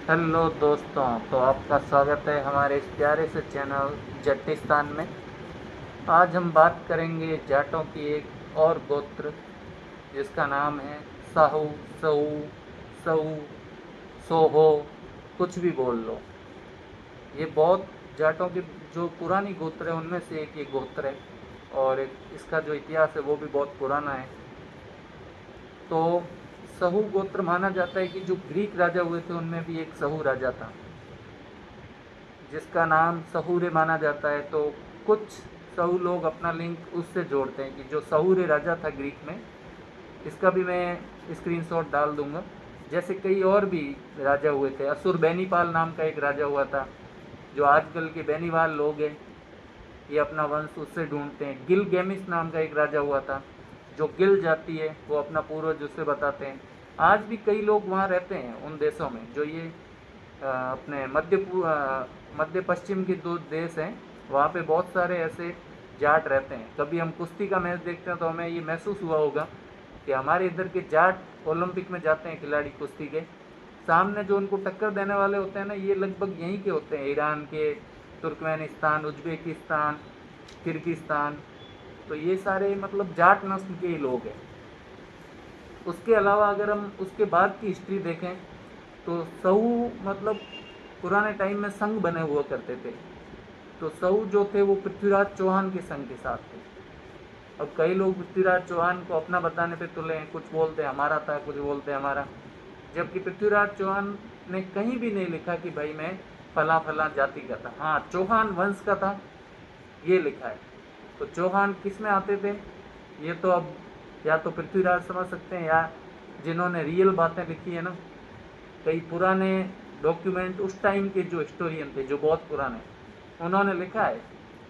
Hello दोस्तों, तो आपका स्वागत है हमारे इस प्यारे से चैनल जट्टिस्तान में। आज हम बात करेंगे जाटों की एक और गोत्र जिसका नाम है साहू, सऊ, सऊ, सोहो, कुछ भी बोल लो। ये बहुत जाटों की जो पुरानी गोत्र है उनमें से एक ये गोत्र है, और इसका जो इतिहास है वो भी बहुत पुराना है। तो सहू गोत्र माना जाता है कि जो ग्रीक राजा हुए थे उनमें भी एक सहू राजा था जिसका नाम सहूरे माना जाता है। तो कुछ सहू लोग अपना लिंक उससे जोड़ते हैं कि जो सहूरे राजा था ग्रीक में, इसका भी मैं स्क्रीनशॉट डाल दूंगा। जैसे कई और भी राजा हुए थे। असुर बेनीपाल नाम का एक राजा हुआ था, जो आजकल के बेनीवाल लोग हैं, ये अपना वंश उससे ढूंढते हैं। गिल गेमिस नाम का एक राजा हुआ था, जो गिल जाति है वो अपना पूर्वज उससे बताते हैं। आज भी कई लोग वहाँ रहते हैं उन देशों में, जो ये अपने मध्य पश्चिम के दो देश हैं, वहाँ पे बहुत सारे ऐसे जाट रहते हैं। कभी हम कुश्ती का मैच देखते हैं तो हमें ये महसूस हुआ होगा कि हमारे इधर के जाट ओलंपिक में जाते हैं खिलाड़ी कुश्ती के, सामने जो उनको टक्कर देने वाले होते हैं ना, ये लगभग यहीं के होते हैं, ईरान के, तुर्कमेनिस्तान, उज्बेकिस्तान, किर्गिस्तान। तो ये सारे मतलब जाट नस्ल के ही लोग हैं। उसके अलावा अगर हम उसके बाद की हिस्ट्री देखें तो सऊ मतलब पुराने टाइम में संघ बने हुआ करते थे। तो सऊ जो थे वो पृथ्वीराज चौहान के संघ के साथ थे। अब कई लोग पृथ्वीराज चौहान को अपना बताने पे तुले हैं, कुछ बोलते हैं हमारा था, कुछ बोलते हैं हमारा। जबकि पृथ्वीराज चौहान ने कहीं भी नहीं लिखा कि भाई मैं फला फला जाति का था। हाँ, चौहान वंश का था, ये लिखा है। तो चौहान किस में आते थे, ये तो अब या तो पृथ्वीराज समझ सकते हैं, या जिन्होंने रियल बातें लिखी है ना, कई पुराने डॉक्यूमेंट उस टाइम के जो हिस्टोरियन थे, जो बहुत पुराने, उन्होंने लिखा है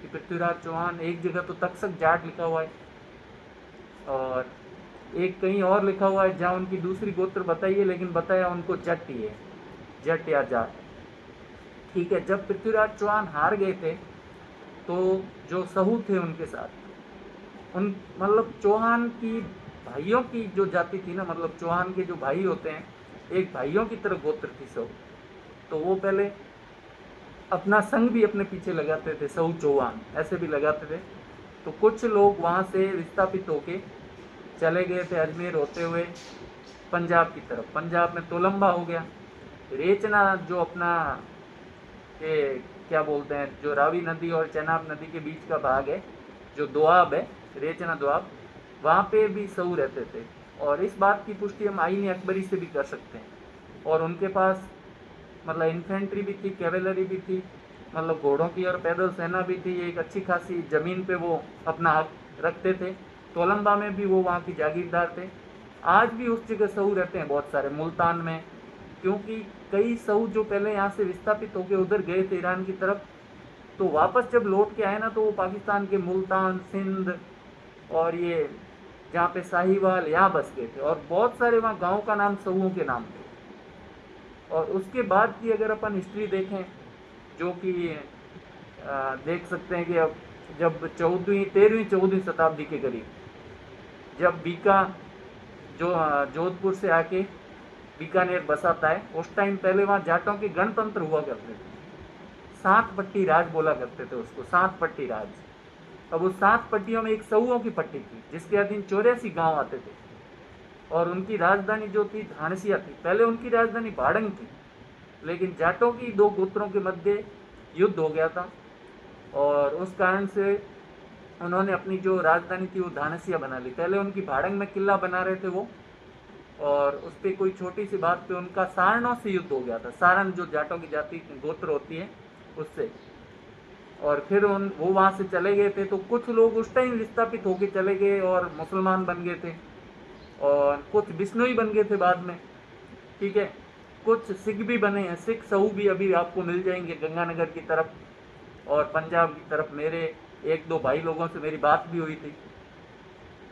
कि पृथ्वीराज चौहान। एक जगह तो तक्षक जाट लिखा हुआ है, और एक कहीं और लिखा हुआ है जहाँ उनकी दूसरी गोत्र बताई है, लेकिन बताया उनको जट ही है, जट या जाट। ठीक है, जब पृथ्वीराज चौहान हार गए थे तो जो सहू थे उनके साथ, उन मतलब चौहान की भाइयों की जो जाति थी ना, मतलब चौहान के जो भाई होते हैं, एक भाइयों की तरह गोत्र थी सहू। तो वो पहले अपना संग भी अपने पीछे लगाते थे, सहू चौहान ऐसे भी लगाते थे। तो कुछ लोग वहाँ से विस्थापित होके चले गए थे अजमेर होते हुए पंजाब की तरफ। पंजाब में तोलंबा हो गया, रेचना जो अपना ये क्या बोलते हैं, जो रावी नदी और चेनाब नदी के बीच का भाग है, जो दोआब है, रेचना दोआब, वहाँ पे भी सऊ रहते थे। और इस बात की पुष्टि हम आईन अकबरी से भी कर सकते हैं। और उनके पास मतलब इन्फेंट्री भी थी, कैवेलरी भी थी, मतलब घोड़ों की और पैदल सेना भी थी। एक अच्छी खासी ज़मीन पे वो अपना हक रखते थे। तोलंबा में भी वो वहाँ की जागीरदार थे। आज भी उस जगह सऊ रहते हैं बहुत सारे, मुल्तान में। क्योंकि कई सऊ जो पहले यहाँ से विस्थापित होकर उधर गए थे ईरान की तरफ, तो वापस जब लौट के आए ना, तो वो पाकिस्तान के मुल्तान, सिंध और ये जहाँ पे साहिवाल, यहाँ बस गए थे। और बहुत सारे वहाँ गाँव का नाम सऊओं के नाम थे। और उसके बाद की अगर अपन हिस्ट्री देखें, जो कि देख सकते हैं कि अब जब 13वीं 14वीं शताब्दी के करीब, जब बीका जो जोधपुर से आके बीकानेर बसाता है, उस टाइम पहले वहाँ जाटों के गणतंत्र हुआ करते थे। सात पट्टी राज बोला करते थे उसको, सात पट्टी राज। अब उस सात पट्टियों में एक सऊओं की पट्टी थी जिसके अधीन 84 गांव आते थे। और उनकी राजधानी जो थी धानसिया थी। पहले उनकी राजधानी भाड़ंग थी, लेकिन जाटों की दो गोत्रों के मध्य युद्ध हो गया था, और उस कारण से उन्होंने अपनी जो राजधानी थी वो धानसिया बना ली। पहले उनकी भाड़ंग में किला बना रहे थे वो, और उस पर कोई छोटी सी बात पे उनका सारणों से युद्ध हो गया था। सारण जो जाटों की जाति गोत्र होती है उससे। और फिर उन वो वहाँ से चले गए थे, तो कुछ लोग उस टाइम विस्थापित होके चले गए और मुसलमान बन गए थे, और कुछ बिश्नोई बन गए थे बाद में। ठीक है, कुछ सिख भी बने हैं, सिख सऊ भी अभी आपको मिल जाएंगे गंगानगर की तरफ और पंजाब की तरफ। मेरे एक दो भाई लोगों से मेरी बात भी हुई थी।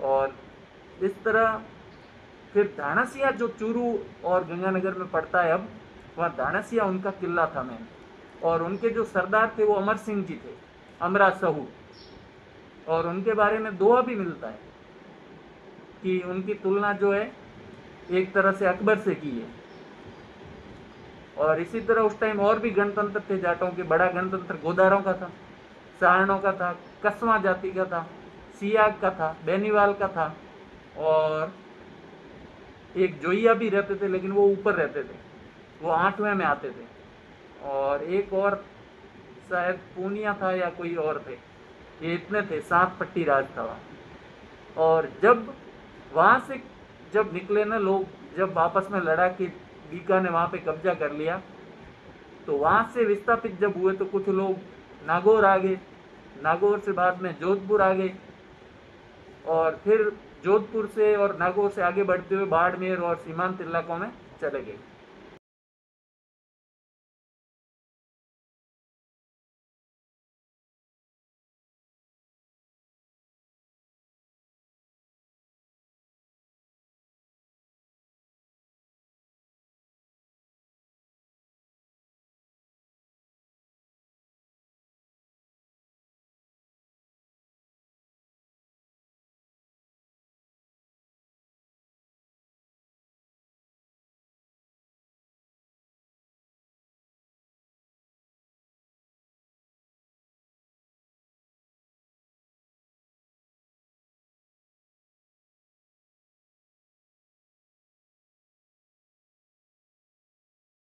और इस तरह फिर धानसिया जो चूरू और गंगानगर में पड़ता है अब, वहाँ धानसिया उनका किला था मैन। और उनके जो सरदार थे वो अमर सिंह जी थे, अमरा सहू। और उनके बारे में दोहा भी मिलता है कि उनकी तुलना जो है एक तरह से अकबर से की है। और इसी तरह उस टाइम और भी गणतंत्र थे जाटों के। बड़ा गणतंत्र गोदारों का था, सारणों का था, कस्वा जाति का था, सियाग का था, बेनीवाल का था, और एक जोइया भी रहते थे, लेकिन वो ऊपर रहते थे, वो 8वें में आते थे। और एक और शायद पूनिया था या कोई और थे। ये इतने थे, 7 पट्टी राज था वहाँ। और जब वहाँ से जब निकले ना लोग, जब आपस में लड़ा कि बीका ने वहाँ पे कब्जा कर लिया, तो वहाँ से विस्थापित जब हुए तो कुछ लोग नागौर आ गए, नागौर से बाद में जोधपुर आ गए, और फिर जोधपुर से और नागौर से आगे बढ़ते हुए बाड़मेर और सीमांत इलाकों में चले गए।